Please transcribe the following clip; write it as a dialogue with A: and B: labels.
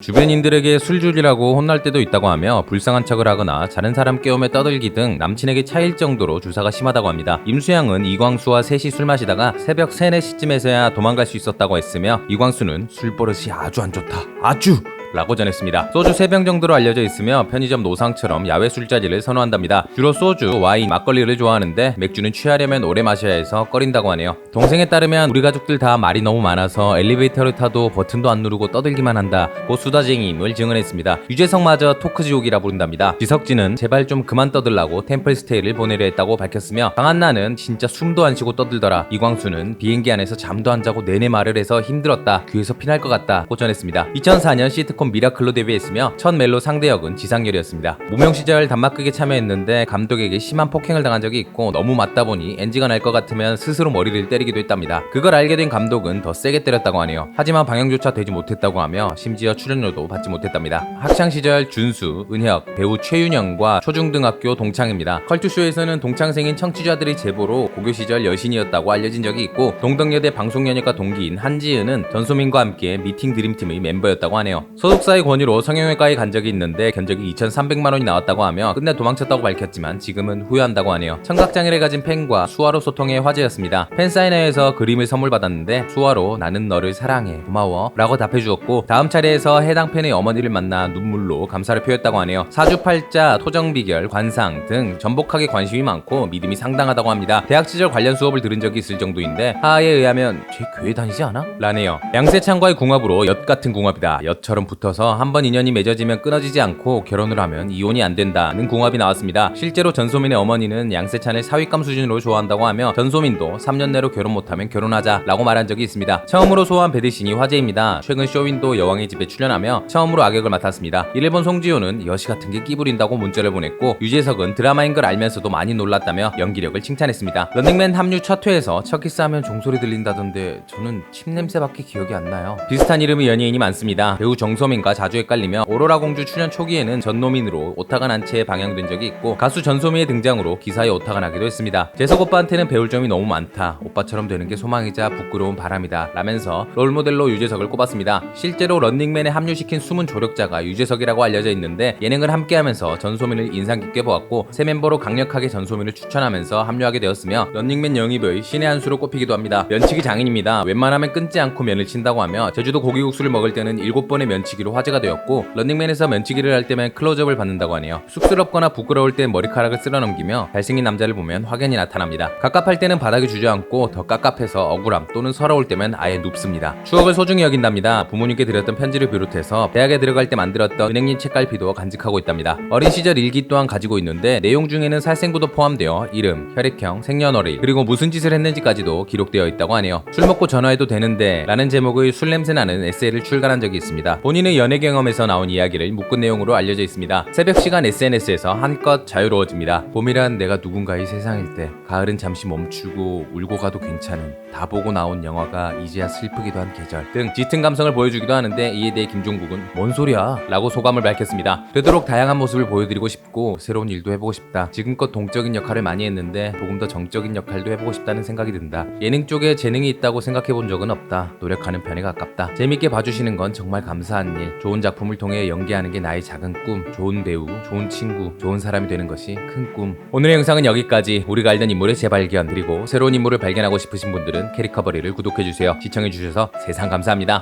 A: 주변인들에게 술줄이라고 혼날 때도 있다고 하며 불쌍한 척을 하거나 다른 사람 깨우며 떠들기 등 남친에게 차일 정도로 주사가 심하다고 합니다. 임수양은 이광수와 셋이 술 마시다가 새벽 3, 4시쯤에서야 도망갈 수 있었다고 했으며 이광수는 술버릇이 아주 안 좋다. 아주! 라고 전했습니다. 소주 3병 정도로 알려져 있으며 편의점 노상처럼 야외 술자리를 선호한답니다. 주로 소주, 와인, 막걸리를 좋아하는데 맥주는 취하려면 오래 마셔야 해서 꺼린다고 하네요. 동생에 따르면 우리 가족들 다 말이 너무 많아서 엘리베이터를 타도 버튼도 안 누르고 떠들기만 한다 고 수다쟁이임을 증언했습니다. 유재석마저 토크지옥이라 부른답니다. 지석진은 제발 좀 그만 떠들라고 템플스테이를 보내려 했다고 밝혔으며 강한나는 진짜 숨도 안 쉬고 떠들더라. 이광수는 비행기 안에서 잠도 안 자고 내내 말을 해서 힘들었다. 귀에서 피날 것 같다 고 전했습니다. 2004년 시트콤 미라클로 데뷔했으며 첫 멜로 상대역은 지상렬이었습니다. 무명 시절 단막극에 참여했는데 감독에게 심한 폭행을 당한 적이 있고 너무 맞다 보니 NG가 날 것 같으면 스스로 머리를 때리기도 했답니다. 그걸 알게 된 감독은 더 세게 때렸다고 하네요. 하지만 방영조차 되지 못했다고 하며 심지어 출연료도 받지 못했답니다. 학창시절 준수, 은혁, 배우 최윤영과 초중등학교 동창입니다. 컬투쇼에서는 동창생인 청취자들의 제보로 고교 시절 여신이었다고 알려진 적이 있고 동덕여대 방송연예과 동기인 한지은은 전소민과 함께 미팅 드림팀의 멤버였다고 하네요. 소속사의 권유로 성형외과에 간 적이 있는데 견적이 2,300만 원이 나왔다고 하며 끝내 도망쳤다고 밝혔지만 지금은 후회한다고 하네요. 청각장애를 가진 팬과 수화로 소통의 화제였습니다. 팬사인회에서 그림을 선물 받았는데 수화로 나는 너를 사랑해 고마워 라고 답해주었고 다음 차례에서 해당 팬의 어머니를 만나 눈물로 감사를 표했다고 하네요. 사주팔자, 토정비결, 관상 등 전복하게 관심이 많고 믿음이 상당하다고 합니다. 대학 시절 관련 수업을 들은 적이 있을 정도인데 하하에 의하면 쟤 교회 다니지 않아? 라네요. 양세찬과의 궁합으로 엿 같은 궁합이다. 엿처럼 붙어서 한번 인연이 맺어지면 끊어지지 않고 결혼을 하면 이혼이 안 된다는 궁합이 나왔습니다. 실제로 전소민의 어머니는 양세찬을 사윗감 수준으로 좋아한다고 하며 전소민도 3년 내로 결혼 못하면 결혼하자 라고 말한 적이 있습니다. 처음으로 소환 배드신이 화제입니다. 최근 쇼윈도 여왕의 집에 출연하며 처음으로 악역을 맡았습니다. 일본 송지효는 여시 같은 게 끼부린다고 문자를 보냈고 유재석은 드라마인 걸 알면서도 많이 놀랐다며 연기력을 칭찬했습니다. 런닝맨 합류 첫 회에서 첫 키스하면 종소리 들린다던데 저는 침 냄새밖에 기억이 안 나요. 비슷한 이름의 연예인이 많습니다. 배우 정소민과 자주 헷갈리며 오로라 공주 출연 초기에는 전노민으로 오타가 난 채 방영된 적이 있고 가수 전소미의 등장으로 기사에 오타가 나기도 했습니다. 재석 오빠한테는 배울 점이 너무 많다. 오빠처럼 되는 게 소망이자 부끄러운 바람이다 라면서 롤모델로 유재석을 꼽았습니다. 실제로 런닝맨에 합류시킨 숨은 조력자가 유재석이라고 알려져 있는데 예능을 함께하면서 전소민을 인상 깊게 보았고 새 멤버로 강력하게 전소민을 추천하면서 합류하게 되었으며 런닝맨 영입의 신의 한 수로 꼽히기도 합니다. 면치기 장인입니다. 웬만하면 끊지 않고 면을 친다고 하며 제주도 고기국수를 먹을 때는 7번의 면치기로 화제가 되었고 런닝맨에서 면치기를 할 때면 클로즈업을 받는다고 하네요. 쑥스럽거나 부끄러울 때 머리카락을 쓸어넘기며 잘생긴 남자를 보면 확연히 나타납니다. 갑갑할 때는 바닥에 주저앉고 더 깝깝해서 억울함 또는 서러울 때면 아예 눕습니다. 추억을 소중히 여긴답니다. 부모님께 드렸던 편지를 비롯해서 대학에 들어갈 때 만들었던 은행잎 책갈피도 간직하고 있답니다. 어린 시절 일기 또한 가지고 있는데 내용 중에는 살생부도 포함되어 이름, 혈액형, 생년월일 그리고 무슨 짓을 했는지까지도 기록되어 있다고 하네요. 술 먹고 전화해도 되는데 라는 제목의 술 냄새 나는 에세이를 출간한 적이 있습니다. 본인의 연애 경험에서 나온 이야기를 묶은 내용으로 알려져 있습니다. 새벽 시간 SNS에서 한껏 자유로워집니다. 봄이란 내가 누군가의 세상일 때, 가을은 잠시 멈추고 울고 가도 괜찮은, 다 보고 나온 영화가 이제야 슬프기도 한 계절 등 짙은 감성을 보여주기도 하는데 이에 대해 김종국은 뭔 소리야? 라고 소감을 밝혔습니다. 되도록 다양한 모습을 보여드리고 싶고 새로운 일도 해보고 싶다. 지금껏 동적인 역할을 많이 했는데 조금 더 정적인 역할도 해보고 싶다는 생각이 든다. 예능 쪽에 재능이 있다고 생각해본 적은 없다. 노력하는 편에 가깝다. 재밌게 봐주시는 건 정말 감사한 일. 좋은 작품을 통해 연기하는 게 나의 작은 꿈. 좋은 배우, 좋은 친구, 좋은 사람이 되는 것이 큰 꿈. 오늘의 영상은 여기까지. 우리가 알던 인물의 재발견 그리고 새로운 인물을 발견하고 싶으신 분들은 캐리커버리를 구독해주세요. 시청해주셔서 세상 감사합니다.